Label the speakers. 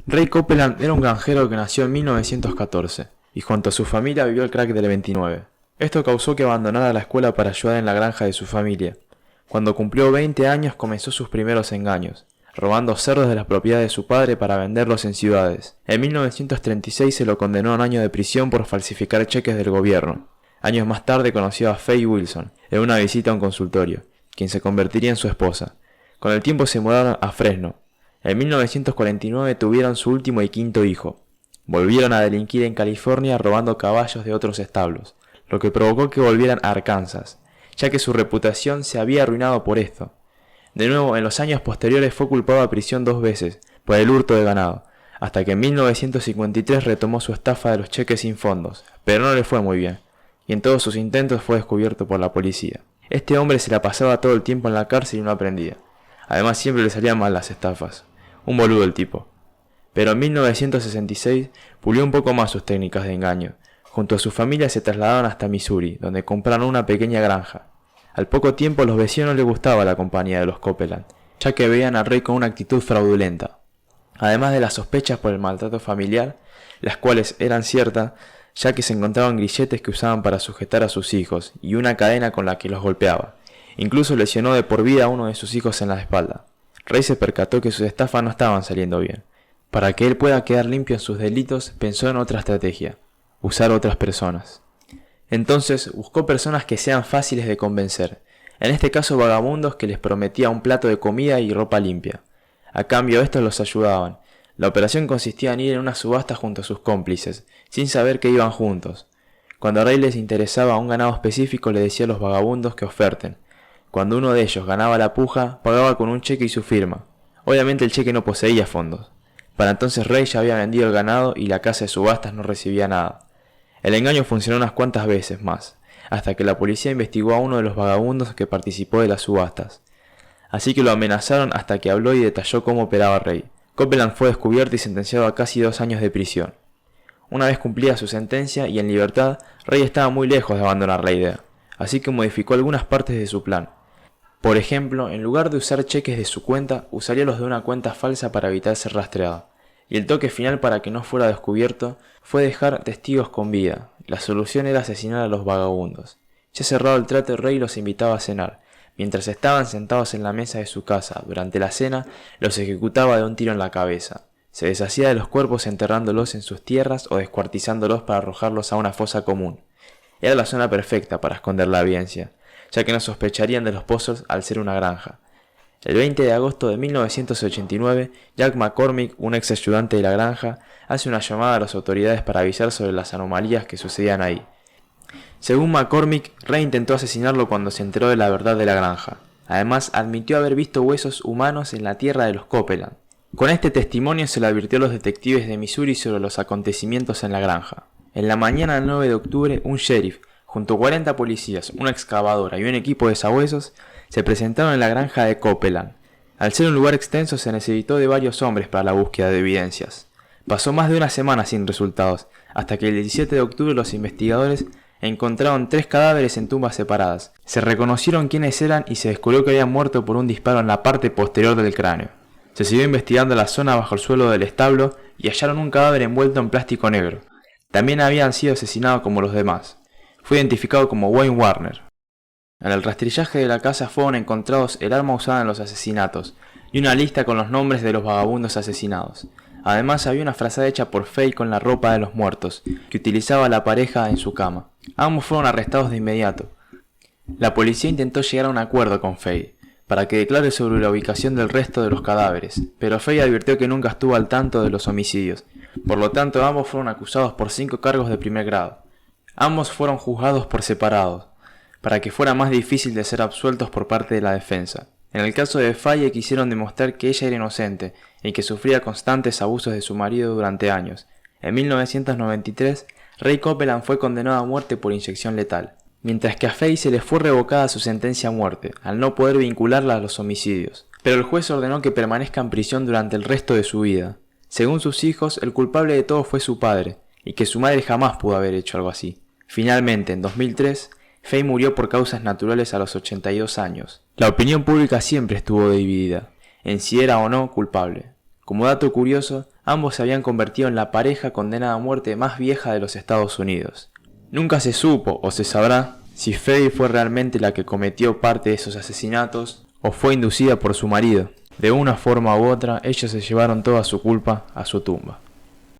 Speaker 1: Ray Copeland era un granjero que nació en 1914 y junto a su familia vivió el crack del 29. Esto causó que abandonara la escuela para ayudar en la granja de su familia. Cuando cumplió 20 años comenzó sus primeros engaños, robando cerdos de las propiedades de su padre para venderlos en ciudades. En 1936 se lo condenó a un año de prisión por falsificar cheques del gobierno. Años más tarde conoció a Faye Wilson en una visita a un consultorio, quien se convertiría en su esposa. Con el tiempo se mudaron a Fresno. En 1949 tuvieron su último y quinto hijo. Volvieron a delinquir en California robando caballos de otros establos, lo que provocó que volvieran a Arkansas, ya que su reputación se había arruinado por esto. De nuevo, en los años posteriores fue culpado a prisión 2 veces por el hurto de ganado, hasta que en 1953 retomó su estafa de los cheques sin fondos, pero no le fue muy bien, y en todos sus intentos fue descubierto por la policía. Este hombre se la pasaba todo el tiempo en la cárcel y no aprendía. Además siempre le salían mal las estafas. Un boludo el tipo. Pero en 1966 pulió un poco más sus técnicas de engaño. Junto a su familia se trasladaron hasta Missouri, donde compraron una pequeña granja. Al poco tiempo a los vecinos les gustaba la compañía de los Copeland, ya que veían a Ray con una actitud fraudulenta. Además de las sospechas por el maltrato familiar, las cuales eran ciertas, ya que se encontraban grilletes que usaban para sujetar a sus hijos y una cadena con la que los golpeaba. Incluso lesionó de por vida a uno de sus hijos en la espalda. Ray se percató que sus estafas no estaban saliendo bien. Para que él pueda quedar limpio en sus delitos, pensó en otra estrategia: usar otras personas. Entonces buscó personas que sean fáciles de convencer, en este caso vagabundos que les prometía un plato de comida y ropa limpia. A cambio estos los ayudaban. La operación consistía en ir en una subasta junto a sus cómplices, sin saber que iban juntos. Cuando a Ray les interesaba un ganado específico le decía a los vagabundos que oferten. Cuando uno de ellos ganaba la puja, pagaba con un cheque y su firma. Obviamente el cheque no poseía fondos. Para entonces Ray ya había vendido el ganado y la casa de subastas no recibía nada. El engaño funcionó unas cuantas veces más, hasta que la policía investigó a uno de los vagabundos que participó de las subastas. Así que lo amenazaron hasta que habló y detalló cómo operaba Ray. Copeland fue descubierto y sentenciado a casi 2 años de prisión. Una vez cumplida su sentencia y en libertad, Ray estaba muy lejos de abandonar la idea, así que modificó algunas partes de su plan. Por ejemplo, en lugar de usar cheques de su cuenta, usaría los de una cuenta falsa para evitar ser rastreado. Y el toque final para que no fuera descubierto fue dejar testigos con vida. La solución era asesinar a los vagabundos. Ya cerrado el trato, Ray los invitaba a cenar. Mientras estaban sentados en la mesa de su casa, durante la cena, los ejecutaba de un tiro en la cabeza. Se deshacía de los cuerpos enterrándolos en sus tierras o descuartizándolos para arrojarlos a una fosa común. Era la zona perfecta para esconder la evidencia, ya que no sospecharían de los pozos al ser una granja. El 20 de agosto de 1989, Jack McCormick, un ex ayudante de la granja, hace una llamada a las autoridades para avisar sobre las anomalías que sucedían ahí. Según McCormick, Ray intentó asesinarlo cuando se enteró de la verdad de la granja. Además, admitió haber visto huesos humanos en la tierra de los Copeland. Con este testimonio se le advirtió a los detectives de Missouri sobre los acontecimientos en la granja. En la mañana del 9 de octubre, un sheriff, junto a 40 policías, una excavadora y un equipo de sabuesos, se presentaron en la granja de Copeland. Al ser un lugar extenso se necesitó de varios hombres para la búsqueda de evidencias. Pasó más de una semana sin resultados, hasta que el 17 de octubre los investigadores encontraron 3 cadáveres en tumbas separadas. Se reconocieron quiénes eran y se descubrió que habían muerto por un disparo en la parte posterior del cráneo. Se siguió investigando la zona bajo el suelo del establo y hallaron un cadáver envuelto en plástico negro. También habían sido asesinados como los demás. Fue identificado como Wayne Warner. En el rastrillaje de la casa fueron encontrados el arma usada en los asesinatos y una lista con los nombres de los vagabundos asesinados. Además había una frazada hecha por Faye con la ropa de los muertos, que utilizaba la pareja en su cama. Ambos fueron arrestados de inmediato. La policía intentó llegar a un acuerdo con Faye, para que declare sobre la ubicación del resto de los cadáveres, pero Faye advirtió que nunca estuvo al tanto de los homicidios. Por lo tanto, ambos fueron acusados por 5 cargos de primer grado. Ambos fueron juzgados por separado, para que fuera más difícil de ser absueltos por parte de la defensa. En el caso de Faye quisieron demostrar que ella era inocente y que sufría constantes abusos de su marido durante años. En 1993, Ray Copeland fue condenado a muerte por inyección letal, mientras que a Faye se le fue revocada su sentencia a muerte, al no poder vincularla a los homicidios. Pero el juez ordenó que permanezca en prisión durante el resto de su vida. Según sus hijos, el culpable de todo fue su padre, y que su madre jamás pudo haber hecho algo así. Finalmente, en 2003, Faye murió por causas naturales a los 82 años. La opinión pública siempre estuvo dividida en si era o no culpable. Como dato curioso, ambos se habían convertido en la pareja condenada a muerte más vieja de los Estados Unidos. Nunca se supo o se sabrá si Freddie fue realmente la que cometió parte de esos asesinatos o fue inducida por su marido. De una forma u otra, ellos se llevaron toda su culpa a su tumba.